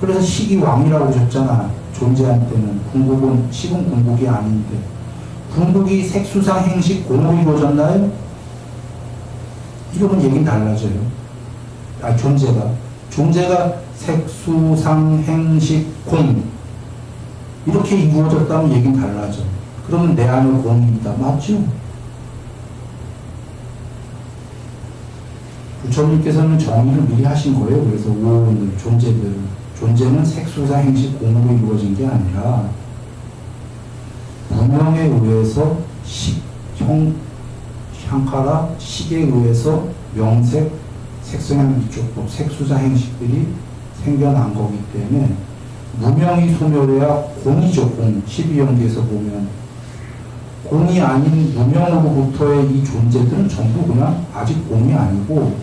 그래서 식이 왕이라고 하셨잖아. 존재한 때는. 궁극은, 식은 궁극이 아닌데. 궁극이 색수상 행식 공으로 이루어졌나요? 이러면 얘기는 달라져요. 존재가 색수상 행식 공 이렇게 이루어졌다면 얘기는 달라져. 그러면 내 안에 공이 있다. 맞죠? 부처님께서는 정의를 미리 하신 거예요. 그래서 오늘 존재는 색수상 행식 공으로 이루어진 게 아니라 무명에 의해서 향카라, 식에 의해서 명색, 색성향 이쪽법, 색수자 행식들이 생겨난 거기 때문에 무명이 소멸해야 공이죠. 공. 12연계에서 보면 공이 아닌 무명으로부터의 이 존재들은 전부 그냥 아직 공이 아니고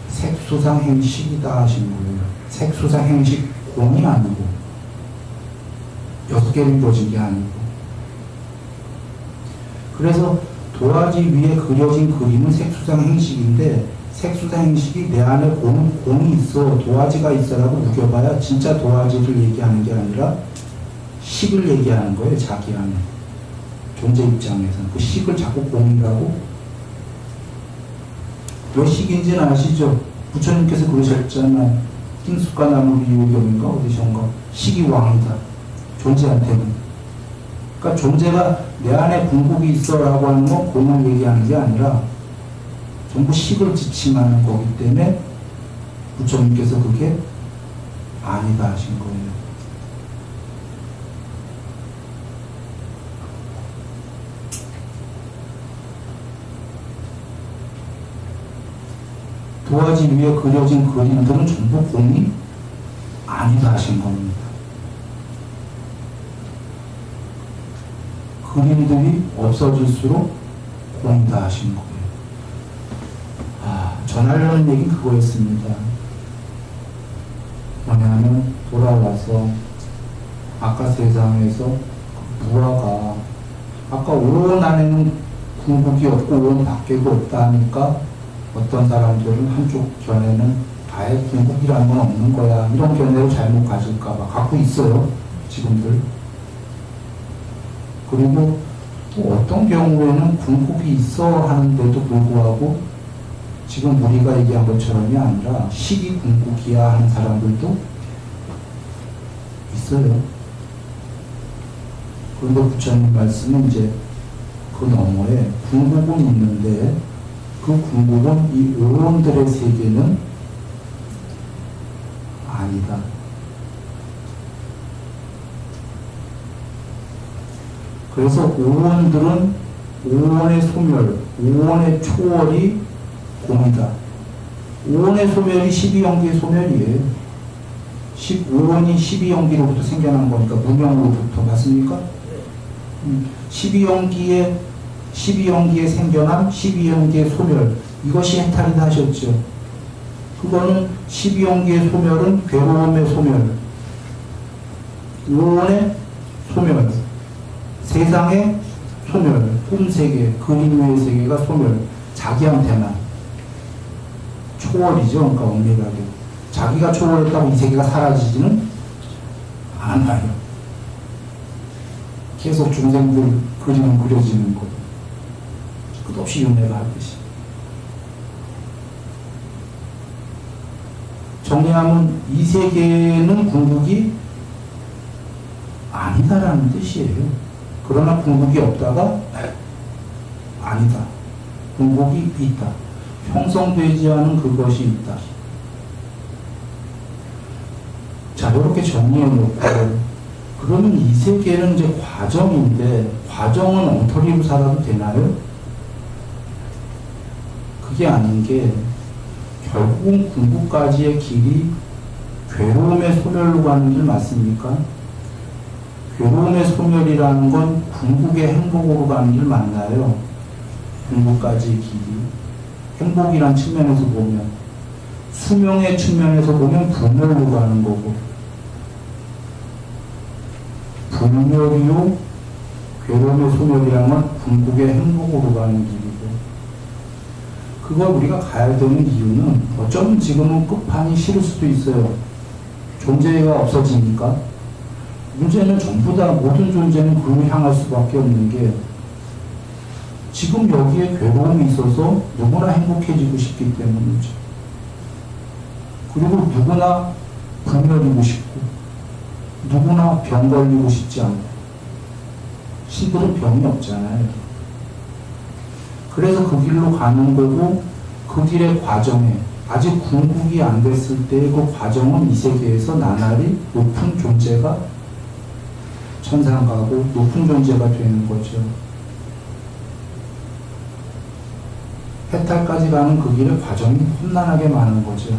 색수상 행식이다 하신 거예요. 색수상 행식 공이 아니고 6개로 이루어진 게 아니고. 그래서 도화지 위에 그려진 그림은 색수상 행식인데 색수상 행식이 내 안에 공이 있어, 도화지가 있어라고 우겨봐야 진짜 도화지를 얘기하는 게 아니라 식을 얘기하는 거예요. 자기 안에. 존재 입장에서는. 그 식을 자꾸 공이라고. 왜 식인지는 아시죠? 부처님께서 그러셨잖아요. 흰숫가 나무 비유경인가 어디선가. 식이 왕이다. 존재한테는. 그러니까 존재가 내 안에 궁극이 있어라고 하는 건 공을 얘기하는 게 아니라 전부 식을 지칭하는 거기 때문에 부처님께서 그게 아니다 하신 거예요. 도화지 위에 그려진 그림들은 전부 공이 아니다 하신 겁니다. 그림들이 없어질수록 공이다 하신 거예요. 전하려는 얘기는 그거였습니다. 뭐냐면 돌아와서 아까 세상에서 부하가 아까 온 안에는 궁극이 없고 온 밖에도 없다 하니까 어떤 사람들은 한쪽 견해는 아예 궁극이라는 건 없는 거야. 이런 견해로 잘못 가질까봐 갖고 있어요. 지금들. 그리고 또 어떤 경우에는 궁극이 있어 하는데도 불구하고 지금 우리가 얘기한 것처럼이 아니라 식이 궁극이야 하는 사람들도 있어요. 그런데 부처님 말씀은 이제 그 너머에 궁극은 있는데 그 궁극은 이 오론들의 세계는 아니다. 그래서 오원들은 오원의 소멸, 오원의 초월이 공이다. 오원의 소멸이 12연기의 소멸이에요. 5원이 12연기로부터 생겨난 거니까 무명으로부터 맞습니까? 12연기에 생겨난 12연기의 소멸 이것이 해탈이다 하셨죠. 그거는 12연기의 소멸은 괴로움의 소멸, 오원의 소멸, 세상의 소멸, 꿈세계, 그림의 세계가 소멸, 자기한테만 초월이죠. 그러니까 엄밀하게 자기가 초월했다고 이 세계가 사라지지는 않아요. 계속 중생들 그림은 그려지는 거 끝없이 윤회가 하듯이. 정리하면 이 세계는 궁극이 아니다라는 뜻이에요. 그러나 궁극이 없다가 아니다. 궁극이 있다. 형성되지 않은 그것이 있다. 자, 이렇게 정리해 놓고 그러면 이 세계는 이제 과정인데 과정은 엉터리로 살아도 되나요? 그게 아닌 게 결국은 궁극까지의 길이 괴로움의 소멸로 가는 길 맞습니까? 괴로움의 소멸이라는 건 궁극의 행복으로 가는 길 맞나요? 궁극까지의 길이. 행복이란 측면에서 보면, 수명의 측면에서 보면 불멸로 가는 거고, 불멸이요 괴로움의 소멸이란 건 궁극의 행복으로 가는 길이고, 그걸 우리가 가야 되는 이유는 어쩌면 지금은 끝판이 싫을 수도 있어요. 존재가 없어지니까. 문제는 전부 다 모든 존재는 그를 향할 수밖에 없는 게 지금 여기에 괴로움이 있어서 누구나 행복해지고 싶기 때문이죠. 그리고 누구나 불멸이고 싶고 누구나 병 걸리고 싶지 않고 신들은 병이 없잖아요. 그래서 그 길로 가는 거고 그 길의 과정에 아직 궁극이 안 됐을 때의 그 과정은 이 세계에서 나날이 높은 존재가 천상가고 높은 존재가 되는 거죠. 해탈까지 가는 그 길의 과정이 험난하게 많은 거죠.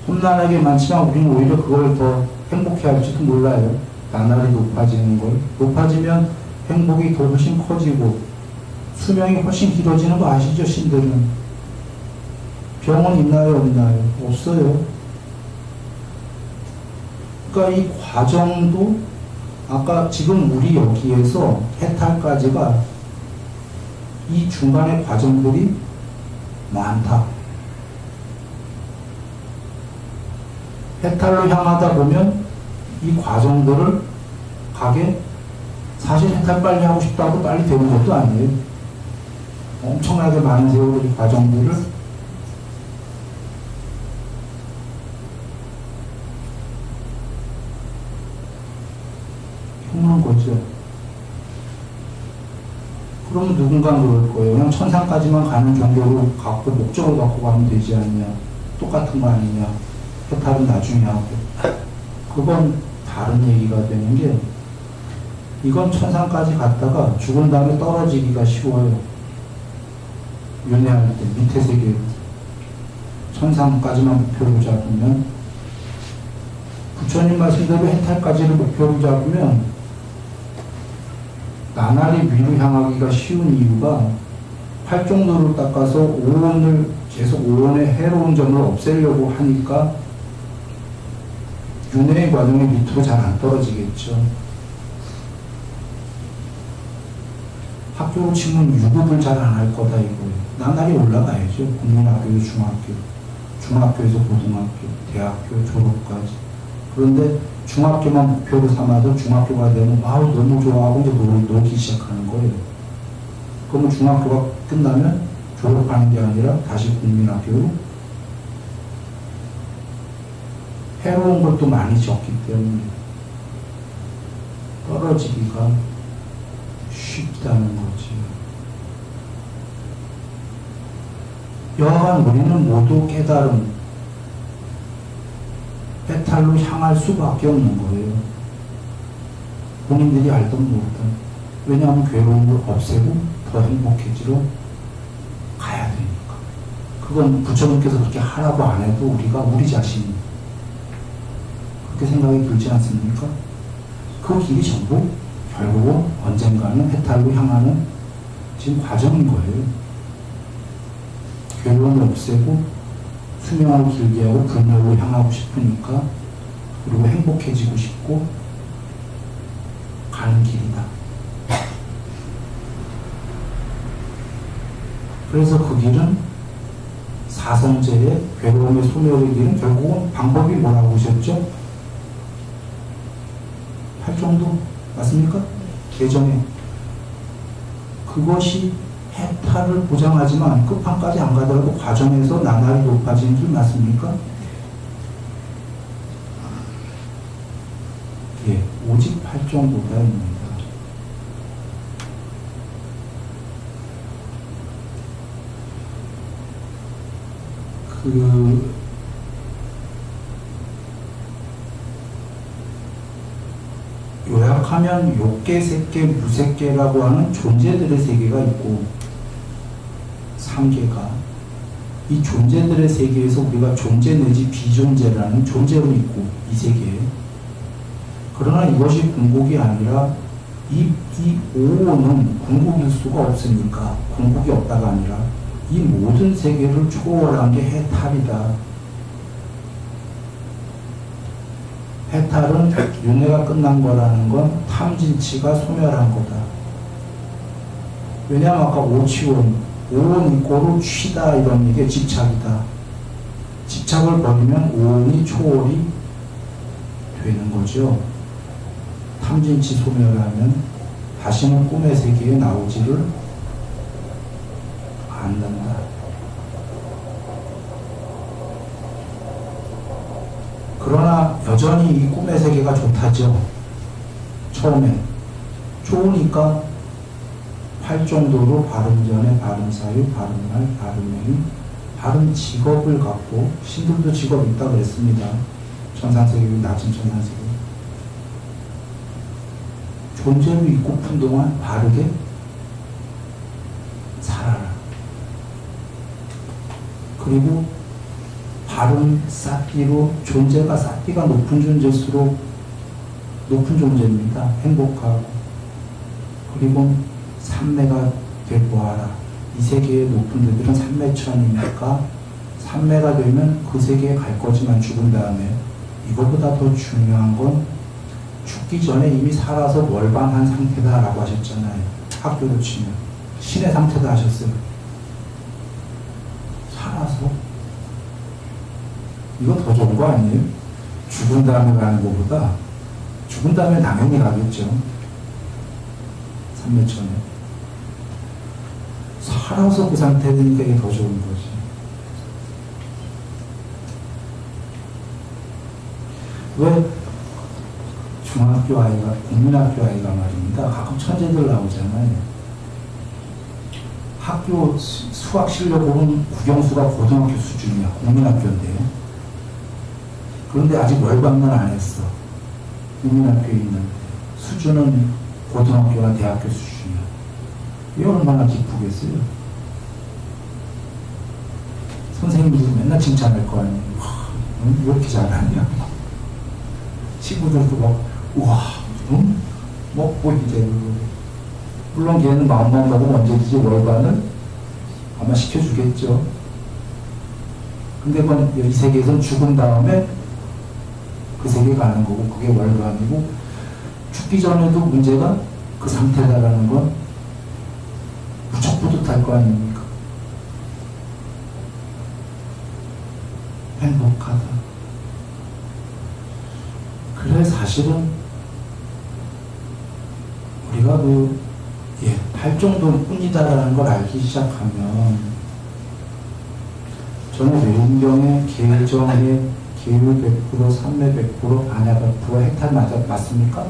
험난하게 많지만 우리는 오히려 그걸 더 행복해 할지도 몰라요. 나날이 높아지는 걸. 높아지면 행복이 더 훨씬 커지고 수명이 훨씬 길어지는 거 아시죠, 신들은? 병은 있나요, 없나요? 없어요. 그러니까 이 과정도 아까 지금 우리 여기에서 해탈까지가 이 중간의 과정들이 많다. 해탈로 향하다 보면 이 과정들을 가게 사실 해탈 빨리 하고 싶다고 빨리 되는 것도 아니에요. 엄청나게 많은 세월의 과정들을 겪는 거죠. 그러면 누군가 그럴 거예요. 그냥 천상까지만 가는 정도로 갖고 목적을 갖고 가면 되지 않냐. 똑같은 거 아니냐. 해탈은 나중에 하고. 그건 다른 얘기가 되는 게 이건 천상까지 갔다가 죽은 다음에 떨어지기가 쉬워요. 윤회할 때 밑에 세계로. 천상까지만 목표로 잡으면 부처님 말씀대로 해탈까지를 목표로 잡으면 나날이 위로 향하기가 쉬운 이유가 팔종도를 닦아서 오온을 계속 오온의 해로운 점을 없애려고 하니까 윤회의 과정에 밑으로 잘 안 떨어지겠죠. 학교로 치면 유급을 잘 안 할 거다 이거예요. 나날이 올라가야죠. 국민학교에서 중학교, 중학교에서 고등학교, 대학교, 졸업까지. 그런데 중학교만 목표로 삼아서 중학교가 되면 아우 너무 좋아하고 이제 놀기 시작하는 거예요. 그러면 중학교가 끝나면 졸업하는 게 아니라 다시 국민학교로 해로운 것도 많이 적기 때문에 떨어지기가 쉽다는 거지. 여하간 우리는 모두 깨달음, 해탈로 향할 수밖에 없는 거예요. 본인들이 알던 모르던. 왜냐하면 괴로움을 없애고 더 행복해지러 가야 되니까. 그건 부처님께서 그렇게 하라고 안 해도 우리가 우리 자신이 그렇게 생각이 들지 않습니까? 그 길이 전부 결국은 언젠가는 해탈로 향하는 지금 과정인 거예요. 괴로움을 없애고 수명을 길게 하고 불멸로 향하고 싶으니까 그리고 행복해지고 싶고 가는 길이다. 그래서 그 길은 사성제의 괴로움의 소멸의 길은 결국은 방법이 뭐라고 하셨죠? 팔정도 맞습니까? 개정에 그것이 해탈을 보장하지만 끝판까지 안 가더라도 과정에서 나날이 높아지는 줄 맞습니까? 예, 오직 팔정보다입니다. 요약하면 욕계, 색계, 무색계라고 하는 존재들의 세계가 있고 3계가 이 존재들의 세계에서 우리가 존재 내지 비존재라는 존재로 있고 이 세계에 그러나 이것이 궁극이 아니라 이 오는 궁극일 수가 없으니까 궁극이 없다가 아니라 이 모든 세계를 초월한 게 해탈이다. 해탈은 윤회가 끝난 거라는 건 탐진치가 소멸한 거다. 왜냐하면 아까 오치원, 오원 이꼬로 취다 이런 얘기에 집착이다. 집착을 버리면 오온이 초월이 되는 거죠. 탐진치 소멸을 하면 다시는 꿈의 세계에 나오지를 않는다. 그러나 여전히 이 꿈의 세계가 좋다죠. 처음엔 좋으니까 할 정도로 바른 전에 바른 사유, 바른 말, 바른 행위, 바른 직업을 갖고, 신들도 직업 있다고 그랬습니다. 천상세계고 낮은 천상세계. 존재로 있고픈 동안 바르게 살아라. 그리고 바른 사띠로, 존재가 사띠가 높은 존재일수록 높은 존재입니다. 행복하고. 그리고 삼매가 되보아라. 이 세계의 높은 데들은 삼매천이니까 삼매가 되면 그 세계에 갈 거지만 죽은 다음에 이거보다 더 중요한 건 죽기 전에 이미 살아서 월반한 상태다라고 하셨잖아요. 학교로 치면 신의 상태다 하셨어요. 살아서 이거 더 좋은 거 아니에요? 죽은 다음에 가는 것보다 죽은 다음에 당연히 가겠죠. 삼매천에 살아서 그 상태 되니까 이게 더 좋은 거지. 왜 중학교 아이가, 국민학교 아이가 말입니다. 가끔 천재들 나오잖아요. 학교 수학 실력 보면 국영수가 고등학교 수준이야. 국민학교인데요. 그런데 아직 월반만 안 했어. 국민학교에 있는데 수준은 고등학교나 대학교 수준이야. 이게 얼마나 기쁘겠어요. 선생님들도 맨날 칭찬할 거 아니에요. 왜 이렇게 잘하냐. 친구들도 막 우와, 먹고 이제 물론 걔는 마음만 먹으면 언제든지 월반을 아마 시켜주겠죠. 근데 이 세계에서는 죽은 다음에 그 세계에 가는 거고 그게 월반이고 죽기 전에도 문제가 그 상태다라는 건 무척 뿌듯할 거 아닙니까? 행복하다. 그래 사실은 우리가 할 정도뿐이다라는 걸 알기 시작하면 저는 외운경의 계정의 계율 100%, 삼매 100%, 반야 100%, 헥탈 맞습니까?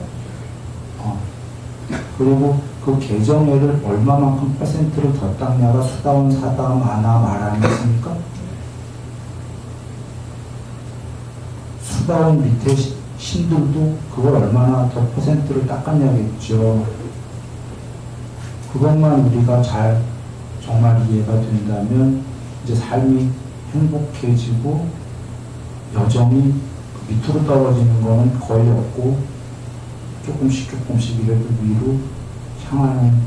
그리고 그 계정애를 얼마만큼 퍼센트를 더 닦냐가 수다운, 사다음, 아나, 말 아니겠습니까? 수다운 밑에 신들도 그걸 얼마나 더 퍼센트를 닦았냐겠죠. 그것만 우리가 잘 정말 이해가 된다면 이제 삶이 행복해지고 여정이 밑으로 떨어지는 거는 거의 없고 조금씩 이라도 위로 향하는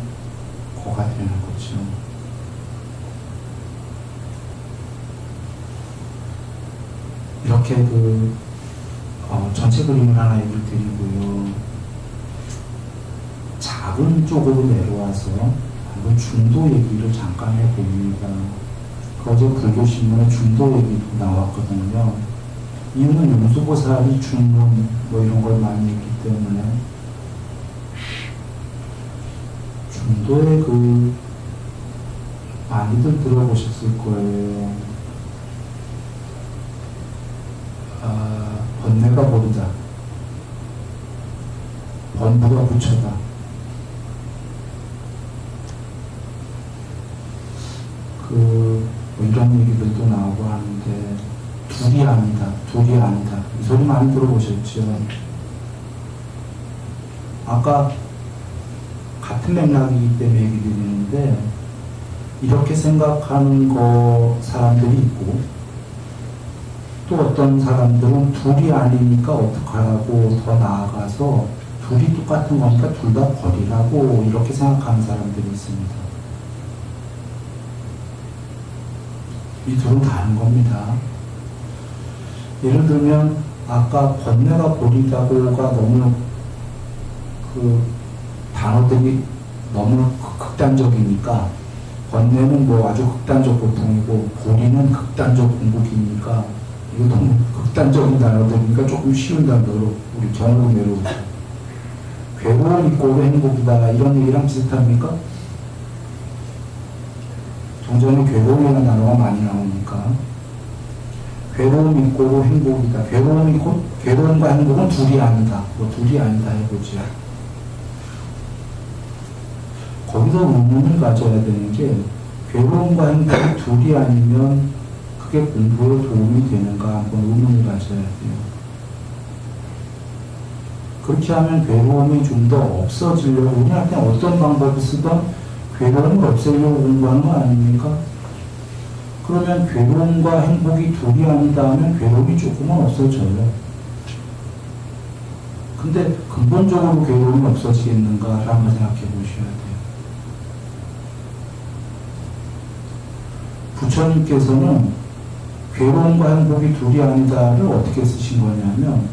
거가 되는 거죠. 이렇게 전체 그림을 하나 얘기를 드리고요. 작은 쪽으로 내려와서 한번 중도 얘기를 잠깐 해봅니다. 어제 불교신문에 중도 얘기도 나왔거든요. 이유는 용수보살이 중론 이런 걸 많이 했기 때문에 중도에 많이들 들어보셨을 거예요. 번뇌가 모르다. 번부가 부처다. 이런 얘기들도 나오고 하는데 둘이 아니다. 이 소리 많이 들어보셨죠? 아까 같은 맥락이기 때문에 얘기 드리는데 이렇게 생각하는 사람들이 있고 또 어떤 사람들은 둘이 아니니까 어떡하라고 더 나아가서 둘이 똑같은 거니까 둘 다 버리라고 이렇게 생각하는 사람들이 있습니다. 이 둘은 다른 겁니다. 예를 들면 아까 번뇌가 버리다고가 너무 단어들이 너무 극단적이니까 번뇌는 뭐 아주 극단적 고통이고 고리는 극단적 공복이니까 이거 너무 극단적인 단어들이니까 조금 쉬운 단어로 우리 경험을 내려오죠. 괴로움 이꼬로 행복이다 이런 얘기랑 비슷합니까? 종전에 괴로움이라는 단어가 많이 나오니까 괴로움 이꼬로 행복이다. 괴로움과 행복은 둘이 아니다. 뭐 둘이 아니다 해보죠. 거기서 의문을 가져야 되는 게 괴로움과 행복이 둘이 아니면 그게 공부에 도움이 되는가 한번 의문을 가져야 돼요. 그렇게 하면 괴로움이 좀 더 없어지려고 우리한테 어떤 방법을 쓰던 괴로움을 없애려고 공부하는 거 아닙니까? 그러면 괴로움과 행복이 둘이 아니다 하면 괴로움이 조금은 없어져요. 근데 근본적으로 괴로움이 없어지겠는가를 한번 생각해 보셔야 돼요. 부처님께서는 괴로움과 행복이 둘이 아니다를 어떻게 쓰신 거냐면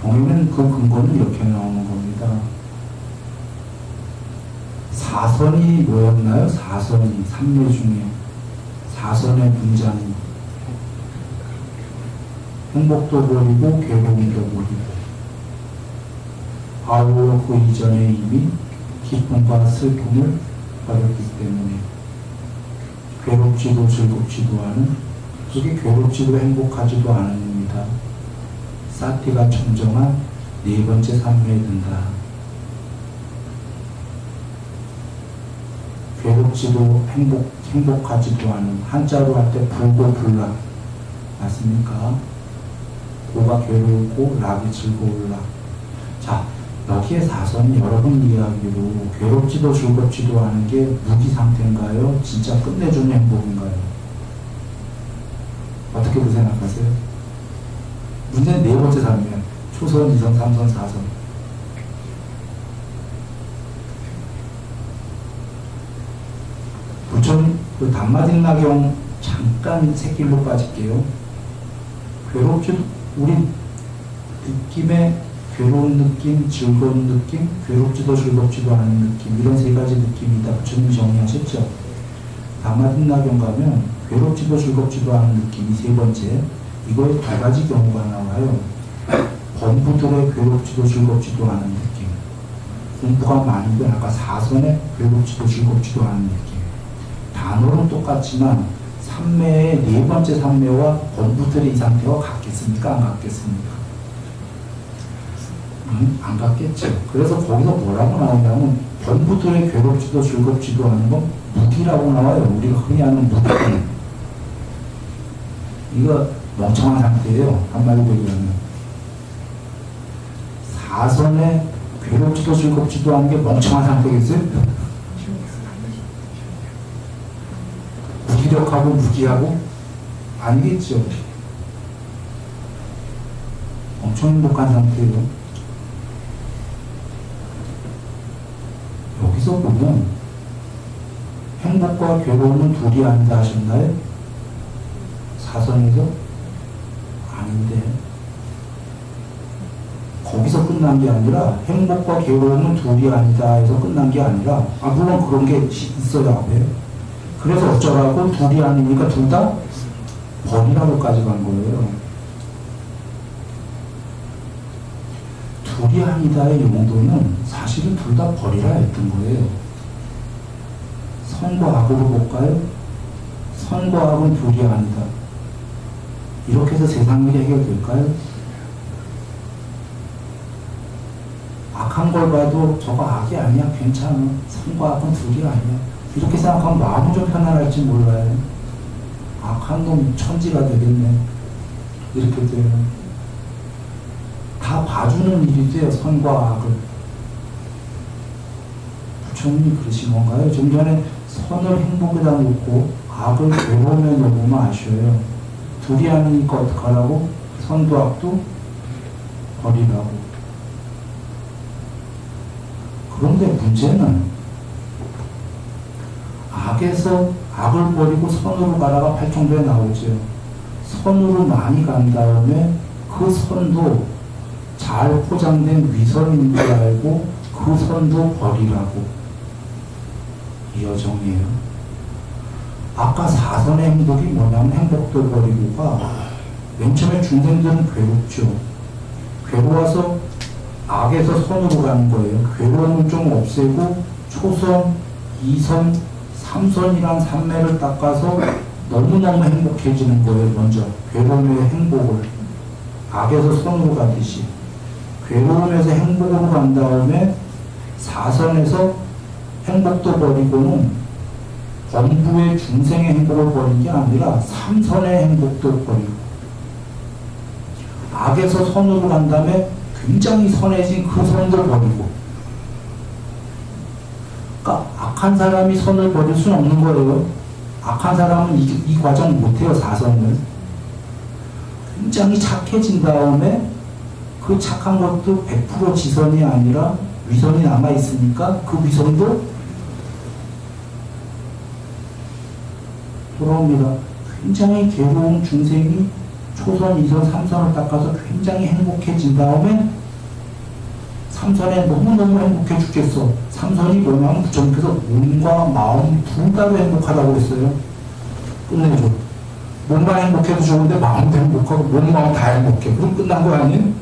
경에는 그 근거는 이렇게 나오는 겁니다. 사선이 뭐였나요? 사선이 삼매 중에 사선의 분장이 행복도 버리고 괴로움도 버리고 아울러 그 이전에 이미 기쁨과 슬픔을 버렸기 때문에 괴롭지도 즐겁지도 않은 그게 괴롭지도 행복하지도 않은 입니다. 사티가 청정한 네 번째 삼매에 든다. 괴롭지도 행복하지도 않은 한자로 할 때 불고불락 맞습니까? 고가 괴롭고 락이 즐거울락. 자, 여기에 사선이 여러분 이야기로 괴롭지도 즐겁지도 않은 게 무기 상태인가요? 진짜 끝내주는 행복인가요? 어떻게 생각하세요? 문제는 네 번째 삼매. 초선, 2선, 3선, 4선. 부처님, 그 담마딘나경 잠깐 새길로 빠질게요. 괴롭지도, 우리 느낌의 괴로운 느낌, 즐거운 느낌, 괴롭지도 즐겁지도 않은 느낌, 이런 세 가지 느낌이 있다. 부처님이 정리하셨죠? 담마딘나경 가면 괴롭지도 즐겁지도 않은 느낌이 세 번째, 이거에 두 가지 경우가 나와요. 범부들의 괴롭지도 즐겁지도 않은 느낌, 공부가 많이 된 아까 사선의 괴롭지도 즐겁지도 않은 느낌. 단어는 똑같지만 삼매의 네 번째 삼매와 범부들의 이 상태와 같겠습니까? 안 같겠습니까? 안 같겠죠. 그래서 거기서 뭐라고 나오냐면 범부들의 괴롭지도 즐겁지도 않은 건 무기라고 나와요. 우리가 흔히 아는 무기. 이거 멍청한 상태예요. 한마디로 얘기하면. 사선에 괴롭지도 즐겁지도 않은 게 멍청한 상태겠어요? 무기력하고 무기하고? 아니겠죠. 엄청 행복한 상태예요. 여기서 보면 행복과 괴로움은 둘이 아니다 하셨나요? 사선에서? 아닌데 거기서 끝난 게 아니라 행복과 괴로움은 둘이 아니다 해서 끝난 게 아니라 물론 그런 게 있어요 앞에. 그래서 어쩌라고 둘이 아니니까 둘 다 버리라고까지 간 거예요. 둘이 아니다의 용도는 사실은 둘 다 버리라 했던 거예요. 선과 악으로 볼까요? 선과 악은 둘이 아니다. 이렇게 해서 세상 일이 해결될까요? 악한 걸 봐도 저거 악이 아니야. 괜찮아. 선과 악은 둘이 아니야. 이렇게 생각하면 마음은 좀 편안할지 몰라요. 악한 놈 천지가 되겠네. 이렇게 되면. 다 봐주는 일이 돼요. 선과 악을. 부처님이 그러신 건가요? 좀 전에 선을 행복에다 놓고 악을 괴로움에 놓으면 아쉬워요. 둘이 아니니까 어떡하라고? 선도 악도 버리라고. 그런데 문제는 악에서 악을 버리고 선으로 가다가 팔정도에 나오죠. 선으로 많이 간 다음에 그 선도 잘 포장된 위선인 줄 알고 그 선도 버리라고. 이 여정이에요. 아까 4선의 행복이 뭐냐면 행복도 버리고가 맨 처음에 중생들은 괴롭죠. 괴로워서 악에서 선으로 가는 거예요. 괴로움을 좀 없애고 초선, 2선, 3선이란 삼매를 닦아서 너무너무 행복해지는 거예요. 먼저 괴로움의 행복을 악에서 선으로 가듯이 괴로움에서 행복으로 간 다음에 4선에서 행복도 버리고는 범부의 중생의 행복을 버린 게 아니라 3선의 행복도 버리고 악에서 선으로 간 다음에 굉장히 선해진 그 선도 버리고, 그러니까 악한 사람이 선을 버릴 수는 없는 거예요. 악한 사람은 이 과정 못해요. 4선을 굉장히 착해진 다음에 그 착한 것도 100% 지선이 아니라 위선이 남아있으니까 그 위선도 돌아옵니다. 굉장히 괴로운 중생이 초선, 2선, 3선을 닦아서 굉장히 행복해진 다음에 3선에 너무너무 행복해 죽겠어. 3선이 뭐냐면 부처님께서 몸과 마음 둘 다로 행복하다고 했어요. 끝내줘. 몸만 행복해도 좋은데 마음도 행복하고 몸, 마음 다 행복해. 그럼 끝난 거 아니에요?